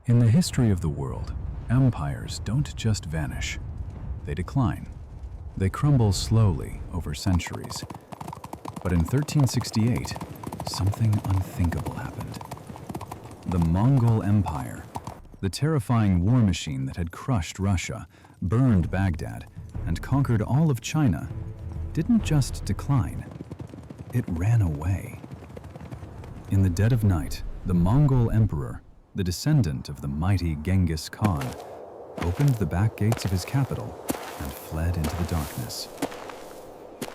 In the history of the world, empires don't just vanish. They decline. They crumble slowly over centuries. But in 1368, something unthinkable happened. The Mongol Empire, the terrifying war machine that had crushed Russia, burned Baghdad, and conquered all of China, didn't just decline. It ran away. In the dead of night, the Mongol Emperor, the descendant of the mighty Genghis Khan, opened the back gates of his capital and fled into the darkness.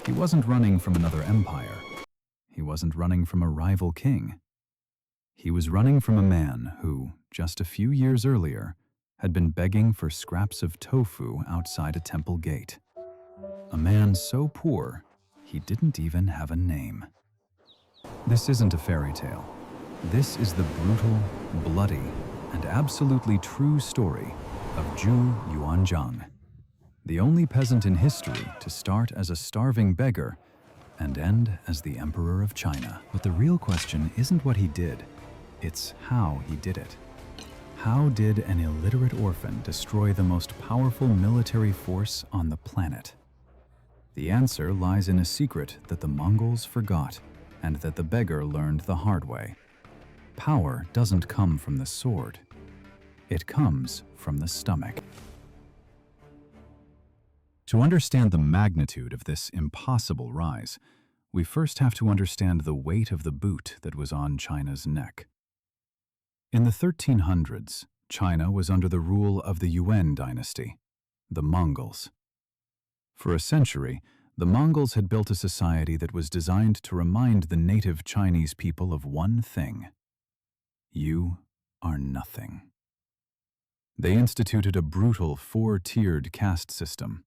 He wasn't running from another empire. He wasn't running from a rival king. He was running from a man who, just a few years earlier, had been begging for scraps of tofu outside a temple gate. A man so poor, he didn't even have a name. This isn't a fairy tale. This is the brutal, bloody, and absolutely true story of Zhu Yuanzhang, the only peasant in history to start as a starving beggar and end as the Emperor of China. But the real question isn't what he did, it's how he did it. How did an illiterate orphan destroy the most powerful military force on the planet? The answer lies in a secret that the Mongols forgot and that the beggar learned the hard way. Power doesn't come from the sword. It comes from the stomach. To understand the magnitude of this impossible rise, we first have to understand the weight of the boot that was on China's neck. In the 1300s, China was under the rule of the Yuan Dynasty, the Mongols. For a century, the Mongols had built a society that was designed to remind the native Chinese people of one thing: you are nothing. They instituted a brutal four-tiered caste system.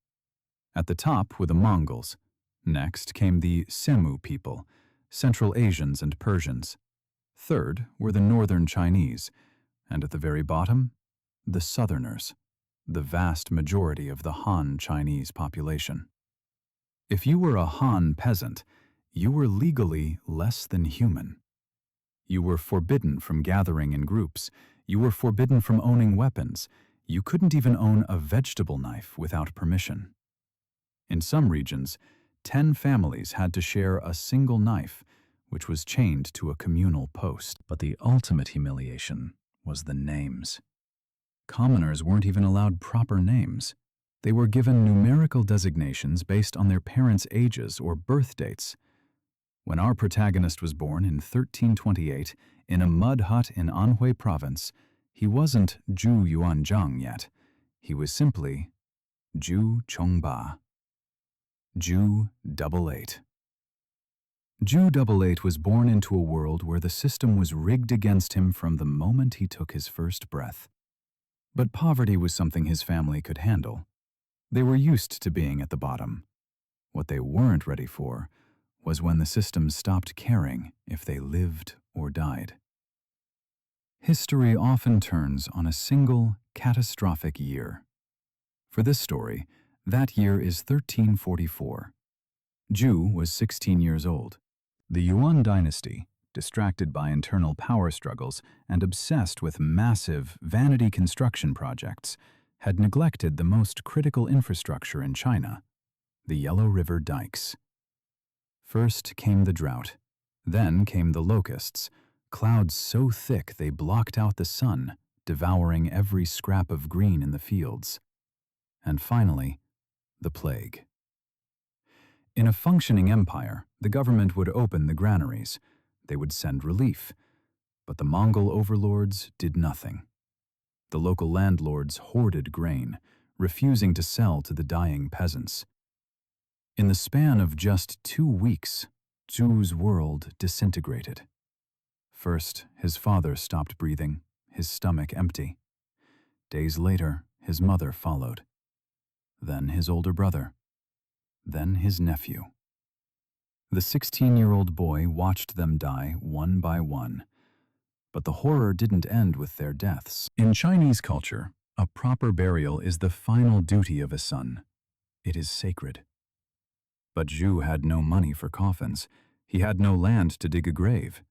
At the top were the Mongols. Next came the Semu people, Central Asians and Persians. Third were the Northern Chinese, and at the very bottom, the Southerners, the vast majority of the Han Chinese population. If you were a Han peasant, you were legally less than human. You were forbidden from gathering in groups. You were forbidden from owning weapons. You couldn't even own a vegetable knife without permission. In some regions, 10 families had to share a single knife, which was chained to a communal post. But the ultimate humiliation was the names. Commoners weren't even allowed proper names. They were given numerical designations based on their parents' ages or birth dates. When our protagonist was born in 1328 in a mud hut in Anhui province, he wasn't Zhu Yuanzhang yet. He was simply Zhu Chongba. Zhu 88. Zhu 88 was born into a world where the system was rigged against him from the moment he took his first breath. But poverty was something his family could handle. They were used to being at the bottom. What they weren't ready for was when the system stopped caring if they lived or died. History often turns on a single, catastrophic year. For this story, that year is 1344. Zhu was 16 years old. The Yuan Dynasty, distracted by internal power struggles and obsessed with massive, vanity construction projects, had neglected the most critical infrastructure in China, the Yellow River dikes. First came the drought. Then came the locusts, clouds so thick they blocked out the sun, devouring every scrap of green in the fields. And finally, the plague. In a functioning empire, the government would open the granaries. They would send relief. But the Mongol overlords did nothing. The local landlords hoarded grain, refusing to sell to the dying peasants. In the span of just 2 weeks, Zhu's world disintegrated. First, his father stopped breathing, his stomach empty. Days later, his mother followed. Then his older brother. Then his nephew. The 16-year-old boy watched them die one by one. But the horror didn't end with their deaths. In Chinese culture, a proper burial is the final duty of a son. It is sacred. But Zhu had no money for coffins. He had no land to dig a grave.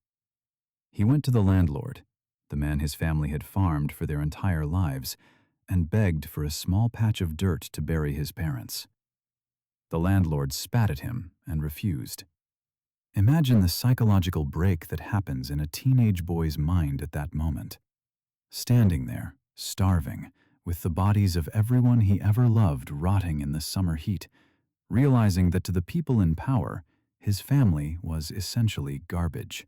He went to the landlord. the man his family had farmed for their entire lives, and begged for a small patch of dirt to bury his parents. The landlord spat at him and refused. Imagine the psychological break that happens in a teenage boy's mind at that moment. Standing there, starving, with the bodies of everyone he ever loved rotting in the summer heat, realizing that to the people in power, his family was essentially garbage.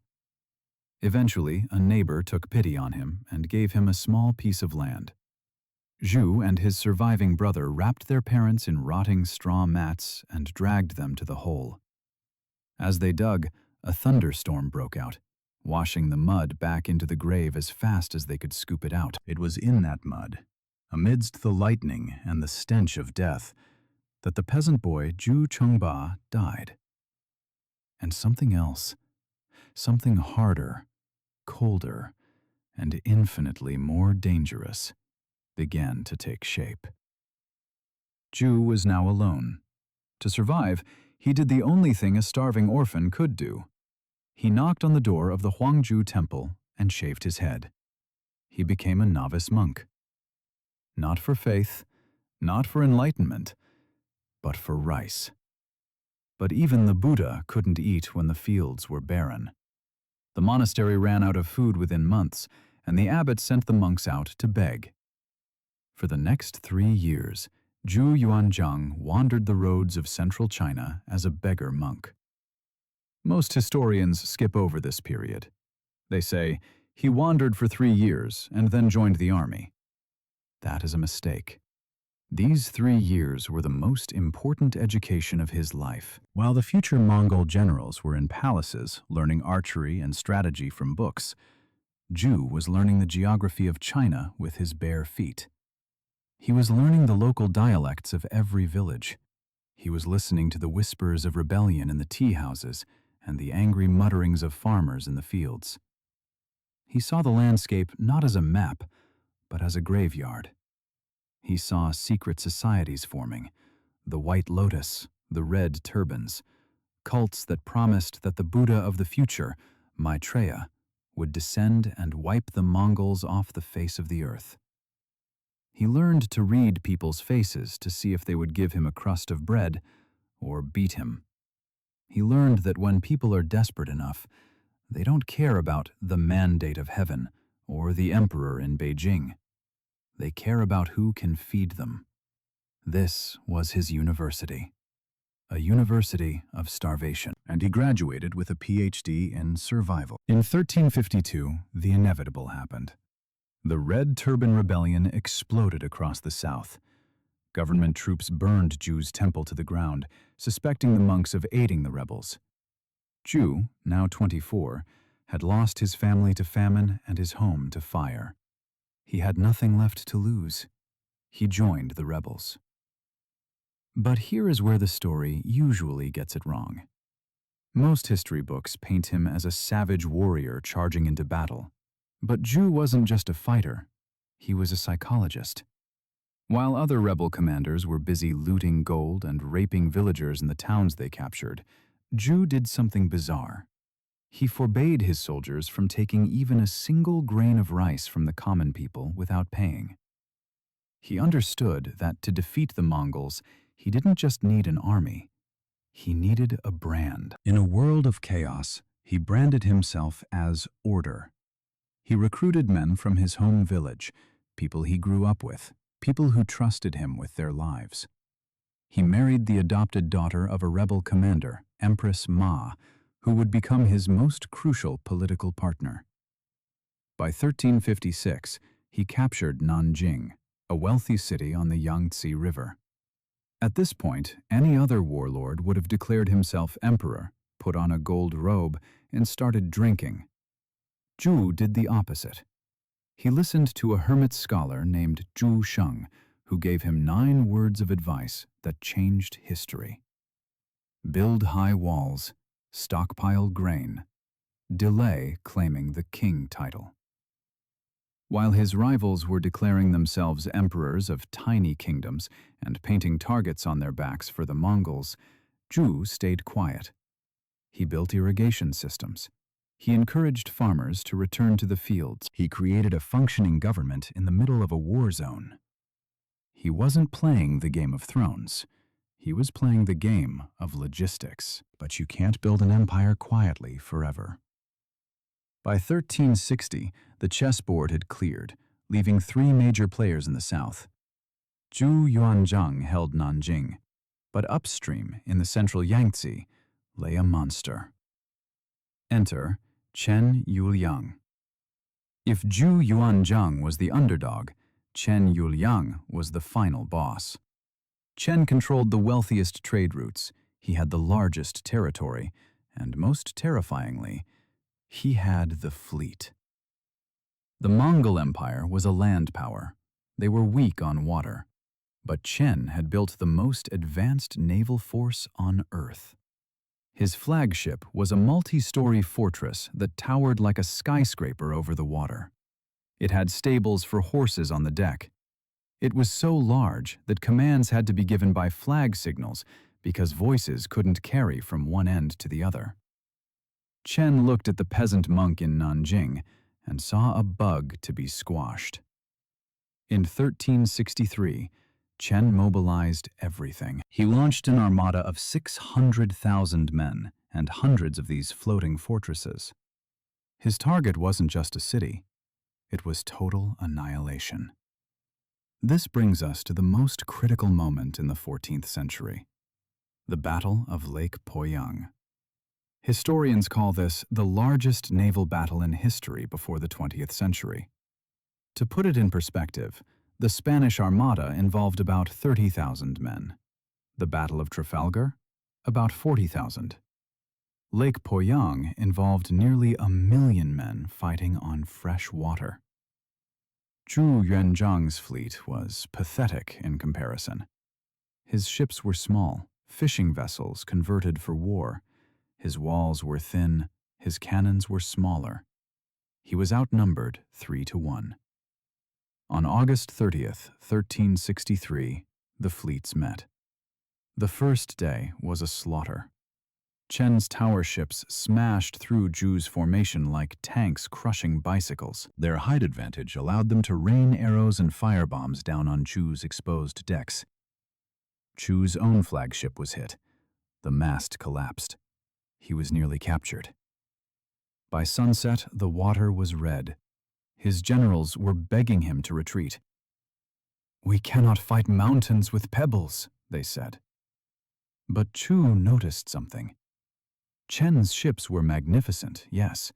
Eventually, a neighbor took pity on him and gave him a small piece of land. Zhu and his surviving brother wrapped their parents in rotting straw mats and dragged them to the hole. As they dug, a thunderstorm broke out, washing the mud back into the grave as fast as they could scoop it out. It was in that mud, amidst the lightning and the stench of death, that the peasant boy Zhu Chengba died. And something else, something harder, colder, and infinitely more dangerous, began to take shape. Zhu was now alone. To survive, he did the only thing a starving orphan could do. He knocked on the door of the Hongwu Temple and shaved his head. He became a novice monk. Not for faith, not for enlightenment, but for rice. But even the Buddha couldn't eat when the fields were barren. The monastery ran out of food within months, and the abbot sent the monks out to beg. For the next 3 years, Zhu Yuanzhang wandered the roads of central China as a beggar monk. Most historians skip over this period. They say, he wandered for 3 years and then joined the army. That is a mistake. These 3 years were the most important education of his life. While the future Mongol generals were in palaces learning archery and strategy from books, Zhu was learning the geography of China with his bare feet. He was learning the local dialects of every village. He was listening to the whispers of rebellion in the tea houses and the angry mutterings of farmers in the fields. He saw the landscape not as a map, but as a graveyard. He saw secret societies forming, the White Lotus, the Red Turbans, cults that promised that the Buddha of the future, Maitreya, would descend and wipe the Mongols off the face of the earth. He learned to read people's faces to see if they would give him a crust of bread or beat him. He learned that when people are desperate enough, they don't care about the mandate of heaven or the emperor in Beijing. They care about who can feed them. This was his university, a university of starvation, and he graduated with a PhD in survival. In 1352, the inevitable happened. The Red Turban Rebellion exploded across the south. Government troops burned Zhu's temple to the ground, suspecting the monks of aiding the rebels. Zhu, now 24, had lost his family to famine and his home to fire. He had nothing left to lose. He joined the rebels. But here is where the story usually gets it wrong. Most history books paint him as a savage warrior charging into battle. But Zhu wasn't just a fighter, he was a psychologist. While other rebel commanders were busy looting gold and raping villagers in the towns they captured, Zhu did something bizarre. He forbade his soldiers from taking even a single grain of rice from the common people without paying. He understood that to defeat the Mongols, he didn't just need an army, he needed a brand. In a world of chaos, he branded himself as order. He recruited men from his home village, people he grew up with, people who trusted him with their lives. He married the adopted daughter of a rebel commander, Empress Ma, who would become his most crucial political partner. By 1356, he captured Nanjing, a wealthy city on the Yangtze River. At this point, any other warlord would have declared himself emperor, put on a gold robe, and started drinking. Zhu did the opposite. He listened to a hermit scholar named Zhu Sheng, who gave him 9 words of advice that changed history. Build high walls, stockpile grain, delay claiming the king title. While his rivals were declaring themselves emperors of tiny kingdoms and painting targets on their backs for the Mongols, Zhu stayed quiet. He built irrigation systems. He encouraged farmers to return to the fields. He created a functioning government in the middle of a war zone. He wasn't playing the Game of Thrones. He was playing the game of logistics. But you can't build an empire quietly forever. By 1360, the chessboard had cleared, leaving three major players in the south. Zhu Yuanzhang held Nanjing, but upstream in the central Yangtze lay a monster. Enter Chen Yuliang. If Zhu Yuanzhang was the underdog, Chen Yuliang was the final boss. Chen controlled the wealthiest trade routes, he had the largest territory, and most terrifyingly, he had the fleet. The Mongol Empire was a land power. They were weak on water. But Chen had built the most advanced naval force on Earth. His flagship was a multi-story fortress that towered like a skyscraper over the water. It had stables for horses on the deck. It was so large that commands had to be given by flag signals because voices couldn't carry from one end to the other. Chen looked at the peasant monk in Nanjing and saw a bug to be squashed. In 1363, Chen mobilized everything. He launched an armada of 600,000 men and hundreds of these floating fortresses. His target wasn't just a city, it was total annihilation. This brings us to the most critical moment in the 14th century, the Battle of Lake Poyang. Historians call this the largest naval battle in history before the 20th century. To put it in perspective, the Spanish Armada involved about 30,000 men. The Battle of Trafalgar, about 40,000. Lake Poyang involved nearly 1 million men fighting on fresh water. Zhu Yuanzhang's fleet was pathetic in comparison. His ships were small, fishing vessels converted for war. His walls were thin, his cannons were smaller. He was outnumbered 3-1. On August 30th, 1363, the fleets met. The first day was a slaughter. Chen's tower ships smashed through Zhu's formation like tanks crushing bicycles. Their height advantage allowed them to rain arrows and firebombs down on Zhu's exposed decks. Zhu's own flagship was hit. The mast collapsed. He was nearly captured. By sunset, the water was red. His generals were begging him to retreat. "We cannot fight mountains with pebbles," they said. But Zhu noticed something. Chen's ships were magnificent, yes.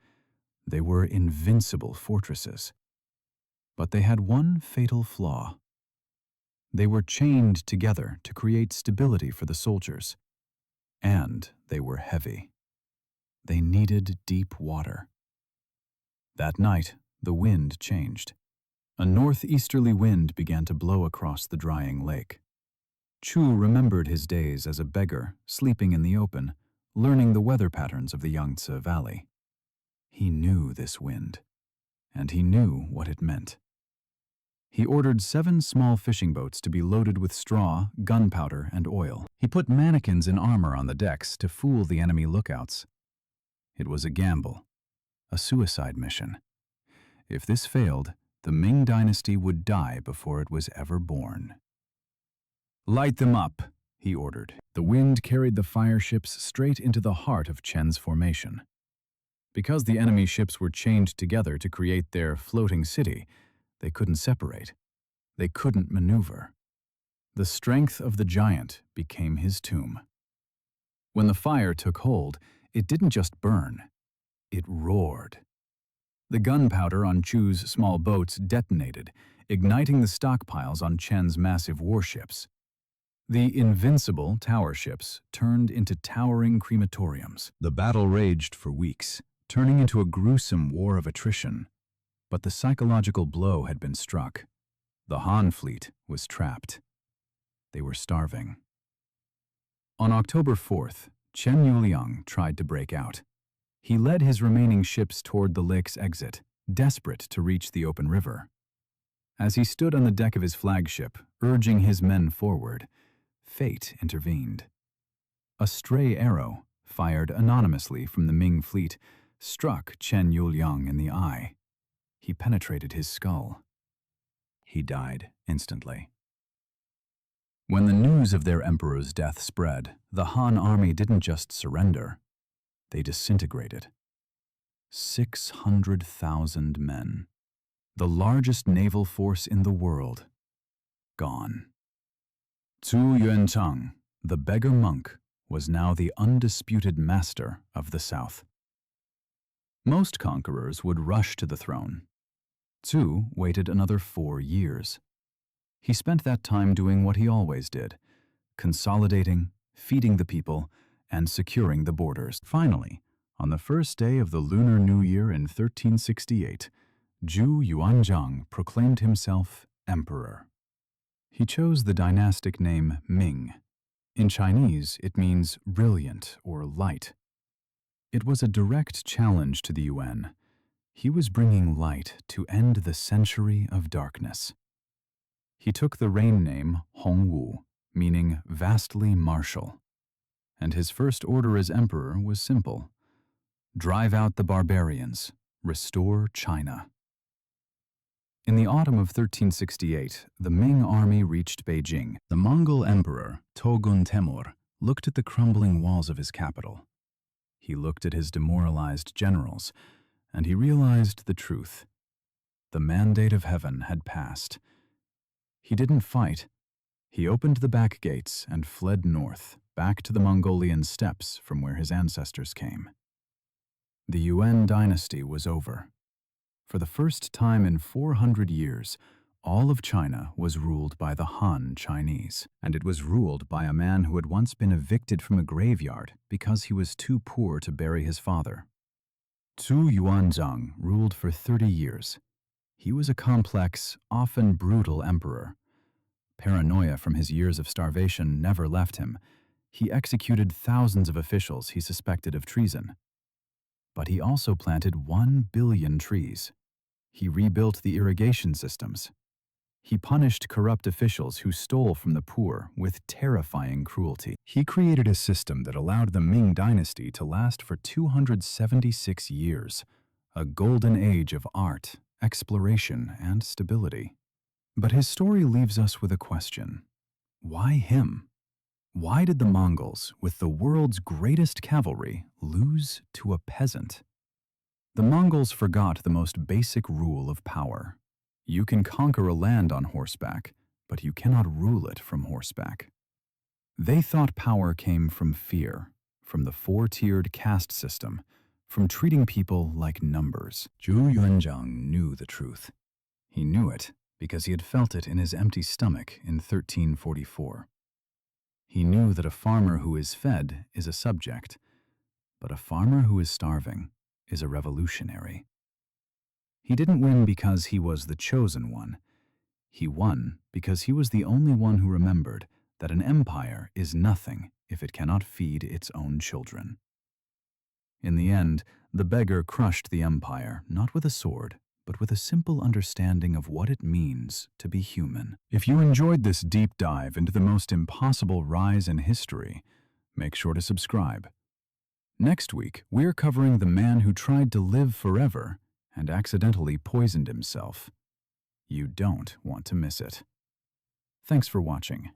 They were invincible fortresses. But they had one fatal flaw. They were chained together to create stability for the soldiers. And they were heavy. They needed deep water. That night, the wind changed. A northeasterly wind began to blow across the drying lake. Zhu remembered his days as a beggar, sleeping in the open, learning the weather patterns of the Yangtze Valley. He knew this wind, and he knew what it meant. He ordered 7 small fishing boats to be loaded with straw, gunpowder, and oil. He put mannequins in armor on the decks to fool the enemy lookouts. It was a gamble, a suicide mission. If this failed, the Ming Dynasty would die before it was ever born. "Light them up," he ordered. The wind carried the fire ships straight into the heart of Chen's formation. Because the enemy ships were chained together to create their floating city, they couldn't separate. They couldn't maneuver. The strength of the giant became his tomb. When the fire took hold, it didn't just burn. It roared. The gunpowder on Zhu's small boats detonated, igniting the stockpiles on Chen's massive warships. The invincible tower ships turned into towering crematoriums. The battle raged for weeks, turning into a gruesome war of attrition. But the psychological blow had been struck. The Han fleet was trapped. They were starving. On October 4th, Chen Yuliang tried to break out. He led his remaining ships toward the lake's exit, desperate to reach the open river. As he stood on the deck of his flagship, urging his men forward, fate intervened. A stray arrow, fired anonymously from the Ming fleet, struck Chen Yuliang in the eye. He penetrated his skull. He died instantly. When the news of their emperor's death spread, the Han army didn't just surrender, they disintegrated. 600,000 men, the largest naval force in the world, gone. Zhu Yuanzhang, the beggar monk, was now the undisputed master of the south. Most conquerors would rush to the throne. Zhu waited another 4 years. He spent that time doing what he always did, consolidating, feeding the people, and securing the borders. Finally, on the first day of the Lunar New Year in 1368, Zhu Yuanzhang proclaimed himself emperor. He chose the dynastic name Ming. In Chinese, it means brilliant or light. It was a direct challenge to the Yuan. He was bringing light to end the century of darkness. He took the reign name Hongwu, meaning vastly martial. And his first order as emperor was simple: drive out the barbarians, restore China. In the autumn of 1368, the Ming army reached Beijing. The Mongol Emperor, Togun Temur, looked at the crumbling walls of his capital. He looked at his demoralized generals, and he realized the truth. The mandate of heaven had passed. He didn't fight. He opened the back gates and fled north, back to the Mongolian steppes from where his ancestors came. The Yuan dynasty was over. For the first time in 400 years, all of China was ruled by the Han Chinese, and it was ruled by a man who had once been evicted from a graveyard because he was too poor to bury his father. Zhu Yuanzhang ruled for 30 years. He was a complex, often brutal emperor. Paranoia from his years of starvation never left him. He executed thousands of officials he suspected of treason. But he also planted 1 billion trees. He rebuilt the irrigation systems. He punished corrupt officials who stole from the poor with terrifying cruelty. He created a system that allowed the Ming Dynasty to last for 276 years, a golden age of art, exploration, and stability. But his story leaves us with a question. Why him? Why did the Mongols, with the world's greatest cavalry, lose to a peasant? The Mongols forgot the most basic rule of power. You can conquer a land on horseback, but you cannot rule it from horseback. They thought power came from fear, from the 4-tiered caste system, from treating people like numbers. Zhu Yuanzhang knew the truth. He knew it because he had felt it in his empty stomach in 1344. He knew that a farmer who is fed is a subject, but a farmer who is starving is a revolutionary. He didn't win because he was the chosen one. He won because he was the only one who remembered that an empire is nothing if it cannot feed its own children. In the end, the beggar crushed the empire, not with a sword, but with a simple understanding of what it means to be human. If you enjoyed this deep dive into the most impossible rise in history, make sure to subscribe. Next week, we're covering the man who tried to live forever and accidentally poisoned himself. You don't want to miss it. Thanks for watching.